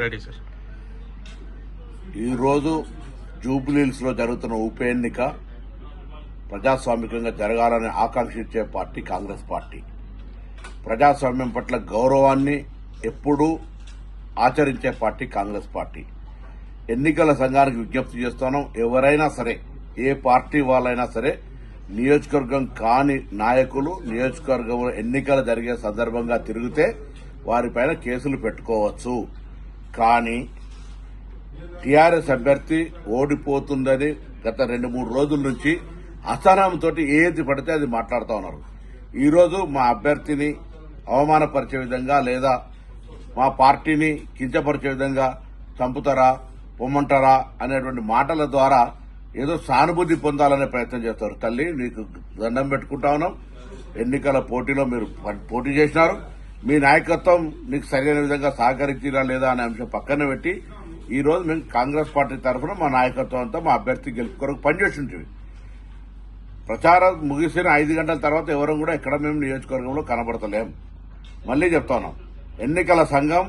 Ready sir. ఈరోజు జూబ్లీహిల్స్ లో జరుగుతున్న ఉప ఎన్నిక ప్రజాస్వామికంగా జరగాలని ఆకాంక్షించే పార్టీ కాంగ్రెస్ పార్టీ. ప్రజాస్వామ్యం పట్ల గౌరవాన్ని ఎప్పుడూ ఆచరించే పార్టీ కాంగ్రెస్ పార్టీ. ఎన్నికల సంఘానికి విజ్ఞప్తి చేస్తున్నాం, ఎవరైనా సరే ఏ పార్టీ వాళ్ళైనా సరే నియోజకవర్గం కాని నాయకులు నియోజకవర్గంలో ఎన్నికలు జరిగే సందర్భంగా తిరిగితే వారిపైన కేసులు పెట్టుకోవచ్చు. కానీ టీఆర్ఎస్ అభ్యర్థి ఓడిపోతుందని గత 2-3 రోజుల నుంచి అసహనంతో ఏది పడితే అది మాట్లాడుతూ ఉన్నారు. ఈరోజు మా అభ్యర్థిని అవమానపరిచే విధంగా లేదా మా పార్టీని కించపరిచే విధంగా చంపుతారా పొమ్మంటారా అనేటువంటి మాటల ద్వారా ఏదో సానుభూతి పొందాలనే ప్రయత్నం చేస్తారు. తల్లి, నీకు దండం పెట్టుకుంటా ఉన్నాం. ఎన్నికల పోటీలో మీరు పోటీ చేసినారు. మీ నాయకత్వం నీకు సరైన విధంగా సహకరించిరా లేదా అనే అంశం పక్కన పెట్టి ఈ రోజు మేము కాంగ్రెస్ పార్టీ తరఫున మా నాయకత్వం అంతా మా అభ్యర్థి గెలుపు కొరకు పనిచేసి ఉంటుంది. ప్రచారం ముగిసిన 5 గంటల తర్వాత ఎవరూ కూడా ఎక్కడ మేము నియోజకవర్గంలో కనబడతలేం. మళ్లీ చెప్తున్నాం, ఎన్నికల సంఘం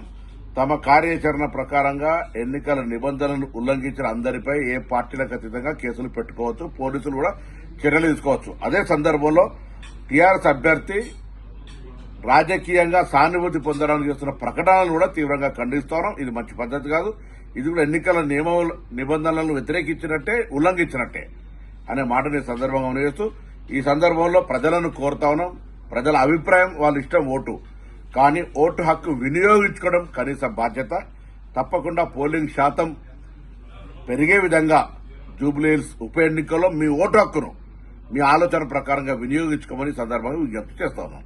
తమ కార్యాచరణ ప్రకారంగా ఎన్నికల నిబంధనలను ఉల్లంఘించిన అందరిపై ఏ పార్టీలకు అతీతంగా కేసులు పెట్టుకోవచ్చు, పోలీసులు కూడా చర్యలు తీసుకోవచ్చు. అదే సందర్భంలో టీఆర్ఎస్ అభ్యర్థి రాజకీయంగా సానుభూతి పొందడానికి చేస్తున్న ప్రకటనలు కూడా తీవ్రంగా ఖండిస్తున్నాం. ఇది మంచి పద్ధతి కాదు. ఇది కూడా ఎన్నికల నిబంధనలను వ్యతిరేకించినట్టే, ఉల్లంఘించినట్టే అనే మాటని సందర్భంగా చేస్తూ ఈ సందర్భంలో ప్రజలను కోరుతా ఉన్నాం. ప్రజల అభిప్రాయం వాళ్ళ ఇష్టం ఓటు, కానీ ఓటు హక్కు వినియోగించుకోవడం కనీస బాధ్యత. తప్పకుండా పోలింగ్ శాతం పెరిగే విధంగా జూబ్లీహిల్స్ ఉప ఎన్నికల్లో మీ ఓటు హక్కును మీ ఆలోచన ప్రకారంగా వినియోగించుకోమని సందర్భంగా విజ్ఞప్తి చేస్తా ఉన్నాం.